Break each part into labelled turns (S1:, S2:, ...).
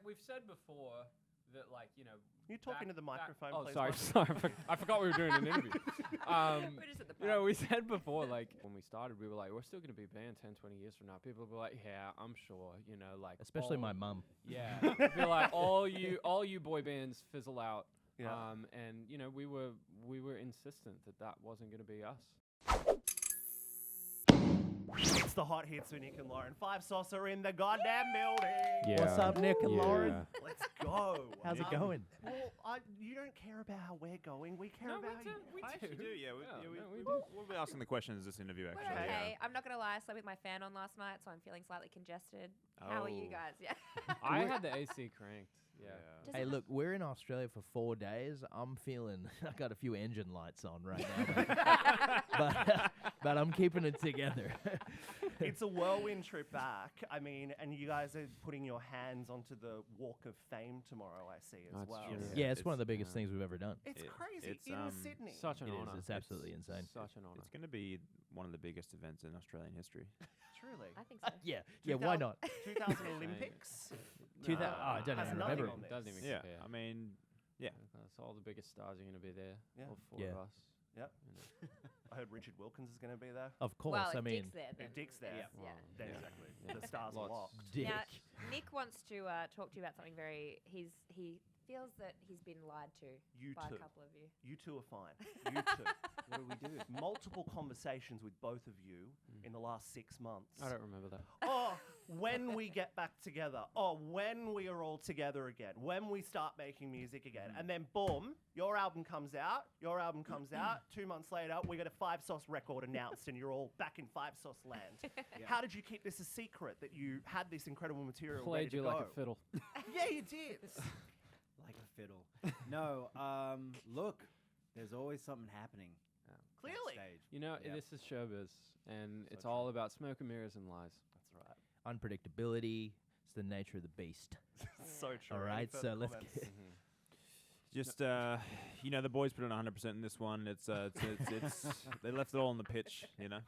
S1: we've said before that, like, you know.
S2: You're talking to the microphone,
S1: oh,
S2: please.
S1: sorry. I forgot we were doing an interview.
S3: We're just at the
S1: You know, we said before, like, when we started, we were like, we're still going to be a band 10, 20 years from now. People will be like, yeah, I'm sure, you know, like.
S4: Especially my mum.
S1: Yeah. Be like, all you boy bands fizzle out.
S2: Yeah.
S1: And, you know, we were insistent that wasn't going to be us.
S2: It's the hot hits with Nic and Loren. 5 Sauce are in the goddamn building.
S1: Yeah.
S4: What's up, Nic and Loren?
S2: Let's go.
S4: How's it going?
S2: Well, you don't care about how we're going. We care about you.
S1: We
S5: I
S1: do.
S5: actually do, yeah.
S1: we do.
S5: We'll be asking the questions this interview,
S3: We're
S5: actually.
S3: okay. I'm not gonna lie. I slept with my fan on last night, so I'm feeling slightly congested. How are you
S5: Oh.
S3: guys? Yeah.
S1: I had the AC cranked. Yeah.
S3: Does
S4: Hey,
S3: it-
S4: look, we're in Australia for 4 days. I'm feeling I got a few engine lights on right now, but I'm keeping it together.
S2: It's a whirlwind trip back. I mean, and you guys are putting your hands onto the Walk of Fame tomorrow, I see, as
S1: That's
S2: well.
S1: true.
S4: Yeah, it's one of the biggest
S1: yeah.
S4: things we've ever done.
S2: It's crazy.
S5: it's,
S2: in Sydney.
S1: Such an
S4: It is.
S1: honor.
S4: It's absolutely insane.
S1: Such an honor.
S5: It's going to be one of the biggest events in Australian history.
S2: Truly.
S3: I think so.
S4: Yeah, why not?
S2: 2000 Olympics.
S4: 2000 oh, I don't
S2: Has
S4: even
S2: nothing
S4: remember.
S2: on this.
S1: Doesn't even
S5: Yeah,
S1: compare.
S5: I mean, yeah.
S1: So all the biggest stars are going to be there.
S2: Yeah.
S1: All 4
S4: Yeah.
S1: of us.
S2: Yep.
S1: You know.
S2: I heard Richard Wilkins is going to be there.
S4: Of course,
S3: Well,
S4: I
S3: if
S4: mean,
S3: Dick's there, then
S2: If Dick's there,
S3: it's- yeah.
S2: then
S1: Yeah.
S2: exactly.
S1: Yeah.
S2: The stars are
S1: Lots.
S2: locked.
S4: Dick.
S3: Now, Nic wants to talk to you about something very. He feels that he's been lied to
S2: You
S3: by
S2: too.
S3: a couple of you.
S2: You two are fine. You two.
S1: What do we do?
S2: Multiple conversations with both of you in the last 6 months.
S1: I don't remember that.
S2: Oh, when we get back together. Oh, when we are all together again. When we start making music again. And then boom, your album comes out. 2 months later, we get a 5 Sauce record announced and you're all back in 5 Sauce land. How did you keep this a secret that you had this incredible material ready
S1: Played
S2: to
S1: you
S2: go?
S1: like a fiddle.
S2: Yeah, you did.
S6: Like a fiddle. No, look, there's always something happening.
S2: Clearly.
S6: backstage.
S1: You know,
S6: Yeah.
S1: this is showbiz, and
S6: So
S1: it's
S6: true.
S1: all about smoke and mirrors and lies.
S2: That's right.
S4: unpredictability. It's the nature of the beast.
S2: So true.
S4: All
S2: Any
S4: right,
S2: further
S4: so let's
S2: comments?
S4: get
S5: Just, you know, the boys put in 100% in this one. It's they left it all on the pitch, you know.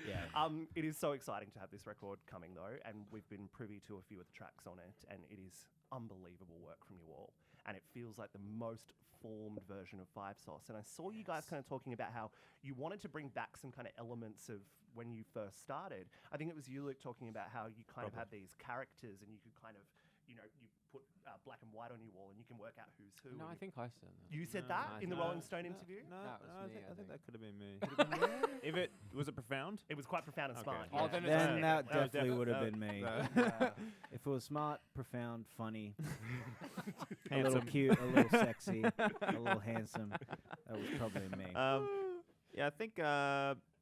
S4: yeah.
S2: It is so exciting to have this record coming though, and we've been privy to a few of the tracks on it, and it is unbelievable work from you all. And it feels like the most formed version of 5 Sauce. And I saw you guys kind of talking about how you wanted to bring back some kind of elements of when you first started. I think it was you, Luke, talking about how you kind of had these characters and you could kind of, you know, you put black and white on your wall and you can work out who's who.
S1: No,
S2: and
S1: I think I said that.
S2: you said
S5: No,
S2: that
S1: I
S2: in the
S1: think-
S2: Rolling Stone interview?
S5: No,
S1: That was
S5: no,
S1: me,
S5: I
S1: I
S5: think
S1: think.
S5: that could have been me. If it was it profound?
S2: It was quite profound and
S5: Okay.
S2: smart.
S1: Oh,
S2: yeah.
S1: then it's
S6: Then that
S5: That was
S6: definitely would have
S5: that-
S6: been me.
S5: that-
S6: If it was smart, profound, funny, a little
S5: Handsome.
S6: cute, a little sexy, a little handsome, that was probably me.
S5: Yeah, I think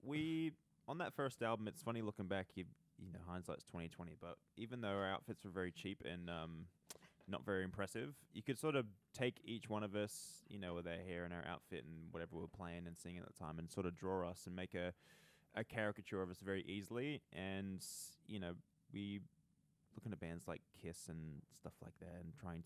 S5: we on that first album. It's funny looking back. You know, hindsight's 20/20. But even though our outfits were very cheap and not very impressive, you could sort of take each one of us, you know, with our hair and our outfit and whatever we're playing and singing at the time, and sort of draw us and make a caricature of us very easily. And you know, we looking at bands like Kiss and stuff like that, and trying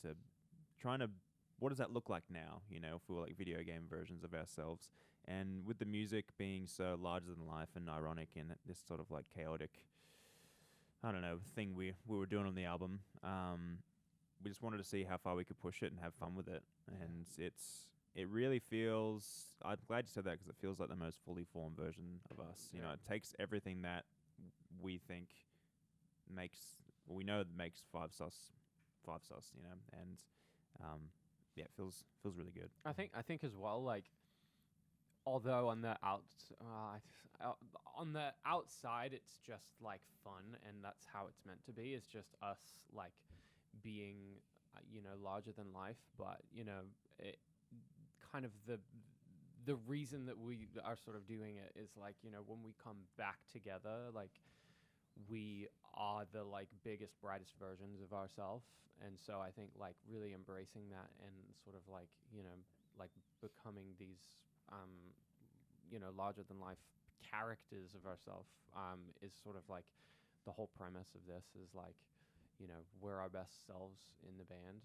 S5: to what does that look like now? You know, if we were like video game versions of ourselves. And with the music being so larger than life and ironic and this sort of like chaotic, I don't know, thing we were doing on the album, we just wanted to see how far we could push it and have fun with it. And it really feels, I'm glad you said that because it feels like the most fully formed version of us. You know, it takes everything that we think we know makes 5 Sauce, you know, and yeah, it feels really good.
S1: I think as well, like, although on the outside it's just like fun and that's how it's meant to be. It's just us like being, you know, larger than life. But you know, it kind of the reason that we are sort of doing it is like, you know, when we come back together, like we are the like biggest, brightest versions of ourselves. And so I think like really embracing that and sort of like, you know, like becoming these you know, larger than life characters of ourselves is sort of like the whole premise of this is like, you know, we're our best selves in the band.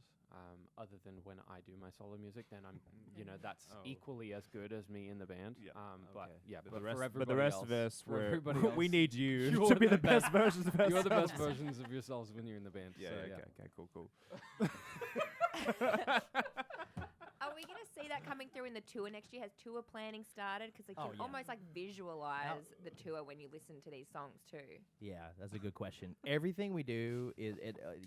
S1: Other than when I do my solo music, then I'm, you know, that's
S5: Oh.
S1: equally as good as me in the band.
S2: Yeah.
S1: But
S5: Okay.
S1: yeah,
S5: But
S1: but
S5: the rest,
S1: for everybody
S5: but the rest
S1: else,
S5: of us,
S1: for everybody
S5: we
S1: else,
S5: need you
S1: you're
S5: to be
S1: the
S5: the best versions of
S1: you're the best
S5: ourselves.
S1: versions of yourselves when you're in the band.
S5: Yeah,
S1: so,
S5: yeah,
S1: yeah.
S5: okay, cool.
S3: Are we going to see that coming through in the tour next year? Has tour planning started? Because I
S4: Oh,
S3: can
S4: yeah.
S3: almost like visualize the tour when you listen to these songs too.
S4: Yeah, that's a good question. Everything we do is,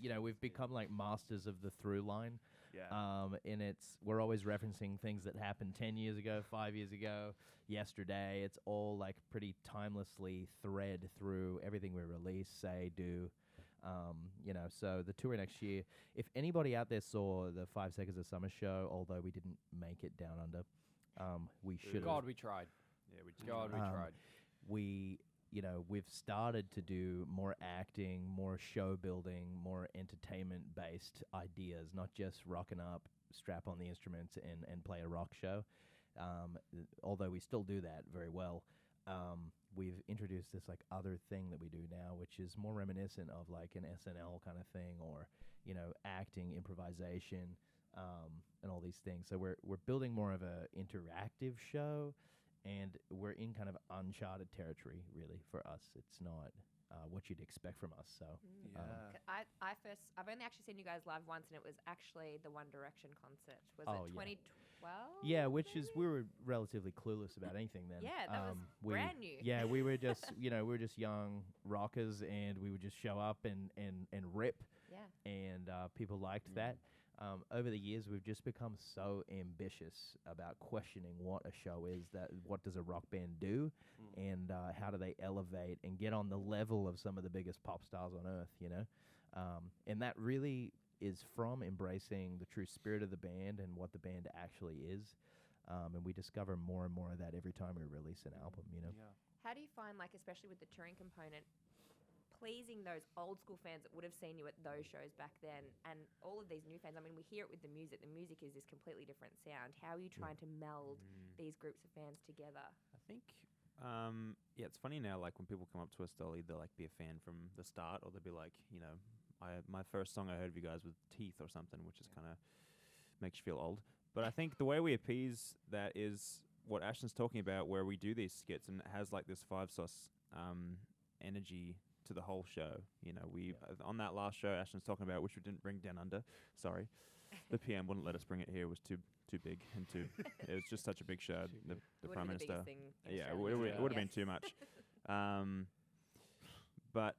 S4: you know, we've become like masters of the through line.
S2: Yeah.
S4: And we're always referencing things that happened 10 years ago, 5 years ago, yesterday. It's all like pretty timelessly thread through everything we release, say, do. You know, so the tour next year, if anybody out there saw the 5 Seconds of Summer show, although we didn't make it down under, we should have.
S1: God, we tried.
S5: Yeah, we
S1: God, we tried.
S4: We, you know, we've started to do more acting, more show building, more entertainment based ideas, not just rocking up, strap on the instruments and play a rock show. Although we still do that very well. We've introduced this like other thing that we do now, which is more reminiscent of like an SNL kind of thing, or, you know, acting, improvisation, and all these things. So we're building more of a interactive show, and we're in kind of uncharted territory, really, for us. It's not what you'd expect from us. So
S2: Yeah.
S3: I've only actually seen you guys live once, and it was actually the One Direction concert. Was
S4: Oh,
S3: it
S4: yeah.
S3: 2012?
S4: yeah, which is we
S3: maybe?
S4: were relatively clueless about anything then.
S3: Yeah, that was
S4: we,
S3: brand new.
S4: Yeah, we were just we were just young rockers, and we would just show up and rip,
S3: Yeah.
S4: and people liked that. Over the years, we've just become so ambitious about questioning what a show is, that what does a rock band do, and how do they elevate and get on the level of some of the biggest pop stars on earth, you know? And that really is from embracing the true spirit of the band and what the band actually is. And we discover more and more of that every time we release an album, you know?
S2: Yeah.
S3: How do you find, like, especially with the touring component, pleasing those old school fans that would have seen you at those shows back then, and all of these new fans? I mean, we hear it with the music. The music is this completely different sound. How are you trying to meld these groups of fans together?
S5: I think, yeah, it's funny now. Like when people come up to us, they'll either like be a fan from the start, or they'll be like, you know, my first song I heard of you guys was Teeth or something, which is kind of makes you feel old. But I think the way we appease that is what Ashton's talking about, where we do these skits and it has like this 5 sauce energy to the whole show. You know, we on that last show Ashton's talking about, which we didn't bring down under. Sorry, the PM wouldn't let us bring it here. It was too big and too. It was just such a big show. The Prime
S3: Would've been
S5: Minister.
S3: the biggest thing in
S5: Yeah, it
S3: Australia.
S5: would have been
S3: Yes.
S5: too much. But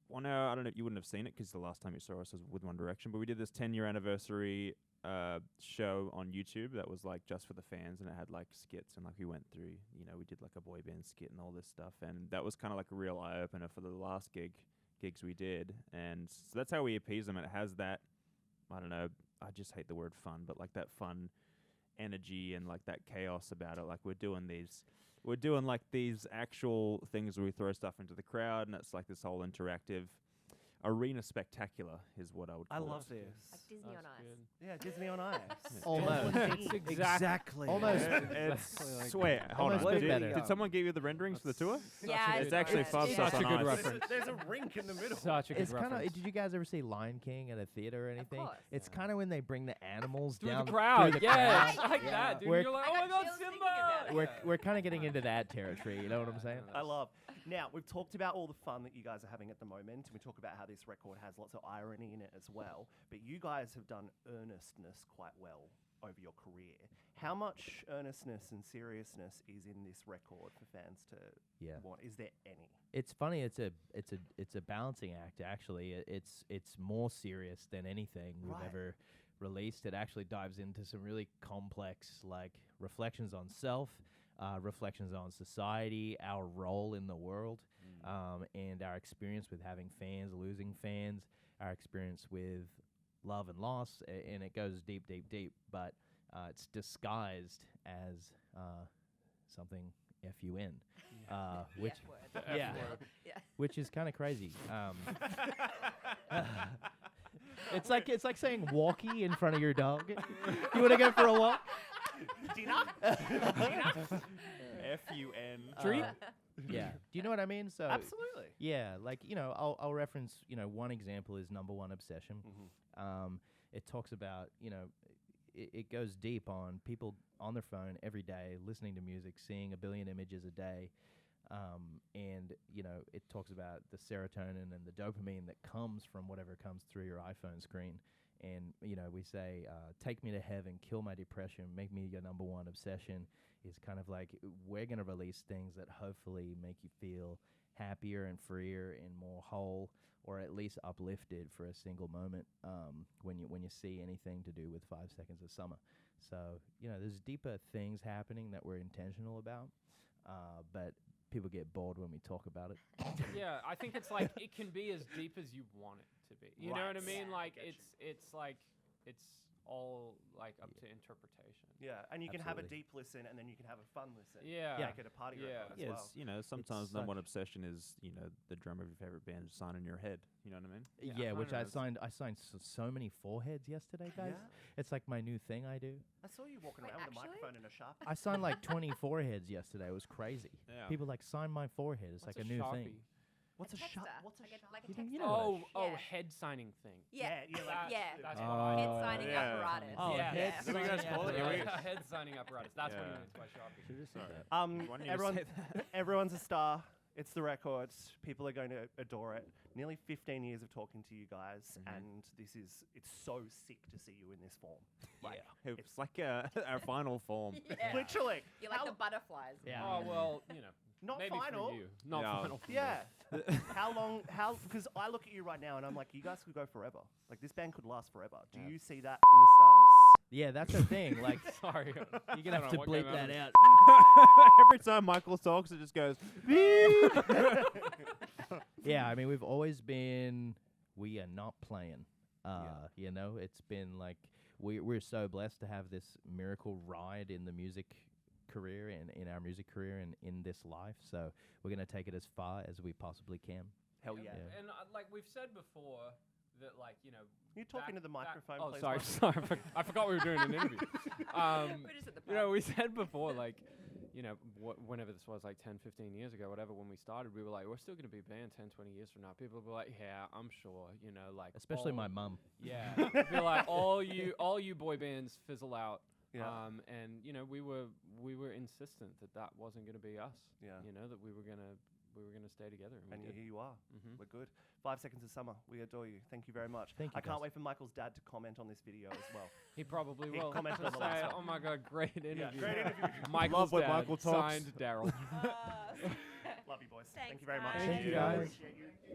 S5: well, no, I don't know. You wouldn't have seen it because the last time you saw us was with One Direction. But we did this 10-year anniversary show on YouTube that was like just for the fans, and it had like skits, and like we went through. You know, we did like a boy band skit and all this stuff, and that was kind of like a real eye opener for the last gigs we did. And so that's how we appease them. And it has that, I don't know, I just hate the word fun, but like that fun energy and like that chaos about it. Like we're doing like these actual things where we throw stuff into the crowd, and it's like this whole interactive arena spectacular is what I would call
S2: I love
S5: it.
S2: this.
S3: Like Disney on Ice.
S2: Yeah, Disney on Ice.
S4: Almost.
S1: It's
S6: Exactly.
S4: Almost.
S5: It's swear. Hold
S4: Almost
S5: on.
S4: way
S5: Did,
S4: better.
S5: did someone give you the renderings for the tour?
S3: Yeah,
S5: It's
S3: I
S5: actually
S3: saw it.
S5: 5
S3: Yeah.
S5: sauce
S1: Such a
S5: on
S1: good
S5: ice.
S1: reference.
S2: There's a rink in the middle.
S1: Such a good
S4: It's kind of.
S1: reference.
S4: Did you guys ever see Lion King at a theater or anything?
S3: course.
S4: It's kind of when they bring the animals
S1: through
S4: down
S1: the crowd.
S4: through the
S1: Yeah,
S4: crowd.
S1: it's like
S6: Yeah.
S1: that, dude.
S4: We're-
S1: You're like,
S3: I
S1: oh my
S3: got
S1: God,
S3: chills thinking
S1: Simba!
S3: about it.
S4: We're kind of getting into that territory. You know what I'm saying?
S2: I love. Now, we've talked about all the fun that you guys are having at the moment, and we talk about how this record has lots of irony in it as well. But you guys have done earnestness quite well over your career. How much earnestness and seriousness is in this record for fans to
S4: Yeah.
S2: want? Is there any?
S4: It's funny. It's a balancing act. Actually, it's more serious than anything we've
S2: Right.
S4: ever released. It actually dives into some really complex, like reflections on self, reflections on society, our role in the world, and our experience with having fans, losing fans, our experience with love and loss, and it goes deep, deep, deep. But it's disguised as something fun, which
S3: F word.
S4: yeah,
S3: Yeah.
S4: which is kind of crazy. It's like saying walkie in front of your dog. You want to go for a walk?
S2: Dinner?
S5: F-U-N.
S1: Treat?
S4: Yeah. Do you know what I mean? So
S2: Absolutely.
S4: yeah, like I'll reference one example is Number One Obsession. It talks about it goes deep on people on their phone every day listening to music, seeing a billion images a day. And it talks about the serotonin and the dopamine that comes from whatever comes through your iPhone screen. And we say, take me to heaven, kill my depression, make me your number one obsession. Is kind of like we're going to release things that hopefully make you feel happier and freer and more whole, or at least uplifted for a single moment when you see anything to do with 5 Seconds of Summer. So there's deeper things happening that we're intentional about, but people get bored when we talk about it.
S1: Yeah, I think it's like it can be as deep as you want it to be. You know what I mean?
S3: Yeah.
S1: Like it's like it's all like up to interpretation.
S2: Yeah, and you can have a
S4: Absolutely.
S2: deep listen, and then you can have a fun listen.
S1: Yeah.
S2: Make it a party record as well.
S5: Sometimes
S4: It's
S5: number one
S4: such-
S5: obsession is the drummer of your favorite band signing in your head. You know what I mean?
S1: Yeah,
S4: Which
S1: I
S4: I
S1: know.
S4: signed. I signed so many foreheads yesterday, guys.
S2: Yeah?
S4: It's like my new thing I do.
S2: I saw you walking
S3: Wait,
S2: around with a
S3: actually?
S2: microphone and a Sharpie.
S4: I signed like 20 foreheads yesterday. It was crazy.
S5: Yeah.
S4: People like sign my forehead. It's
S1: What's
S4: like a new thing.
S1: Sharpie?
S2: What's a
S3: texter.
S2: Sharpie? What's a
S3: Like
S2: Sharpie?
S3: a
S4: You don't- you
S3: texter.
S4: know what
S1: Oh,
S3: Yeah.
S1: head signing thing.
S3: Yeah.
S2: like,
S3: Yeah.
S1: That's
S4: Oh.
S1: what
S3: Head
S1: I
S3: signing
S5: Yeah.
S3: apparatus.
S4: Oh,
S1: Yeah.
S4: head
S5: What do you guys
S4: signing
S5: call it?
S4: apparatus.
S1: A head signing apparatus. That's what he
S5: Yeah.
S1: means by Sharpie.
S4: Should've said that.
S5: Why don't you
S2: Everyone,
S5: say that?
S2: everyone's a star. It's the record. People are going to adore it. Nearly 15 years of talking to you guys, and it's so sick to see you in this form. Like,
S5: It's like our final form.
S3: Yeah.
S2: literally.
S3: You're like
S2: How-
S3: the butterflies.
S4: Yeah.
S1: Oh well,
S2: Not
S1: maybe
S2: final.
S1: for you, not
S5: Yeah.
S1: final. For me.
S2: Yeah. Because I look at you right now and I'm like, you guys could go forever. Like, this band could last forever. Do you see that in the stars?
S4: Yeah, that's the thing. Like,
S1: Sorry.
S4: you're gonna have to
S1: what
S4: bleep
S1: came
S4: that
S1: out.
S4: out.
S5: Every time Michael talks, it just goes.
S4: Yeah, I mean, we've always been. We are not playing. It's been like we're so blessed to have this miracle ride in the music career and in our music career and in this life. So we're gonna take it as far as we possibly can.
S2: Hell yeah.
S4: Yeah.
S1: And like we've said before, that
S2: You're talking to the microphone,
S1: Oh,
S2: please.
S1: sorry,
S2: Michael.
S1: sorry. I forgot we were doing an interview.
S3: We're just at the pub.
S1: We said before, like, whenever this was, like 10, 15 years ago, whatever, when we started, we were like, we're still going to be a band 10, 20 years from now. People will be like, yeah, I'm sure, like.
S4: Especially
S1: all-
S4: my mum.
S1: Yeah. Be like, all you boy bands fizzle out.
S2: Yeah.
S1: And, we were insistent that wasn't going to be us.
S2: Yeah.
S1: That we were going to stay together. And,
S2: And
S1: we did.
S2: here you are.
S1: Mhm.
S2: We're good. 5 Seconds of Summer. We adore you. Thank you very much.
S4: Thank you,
S2: I can't
S4: guys.
S2: wait for Michael's dad to comment on this video as well.
S1: He probably
S2: He
S1: will.
S2: commented on
S1: Just
S2: the last
S1: say,
S2: one.
S1: oh my God, great interview.
S2: great interview.
S1: Michael's
S5: Love when
S1: dad
S5: Michael talks.
S1: signed Daryl.
S2: Love you, boys.
S3: Thanks,
S2: Thank you very much.
S3: guys.
S4: Thank you, guys.
S2: Appreciate you.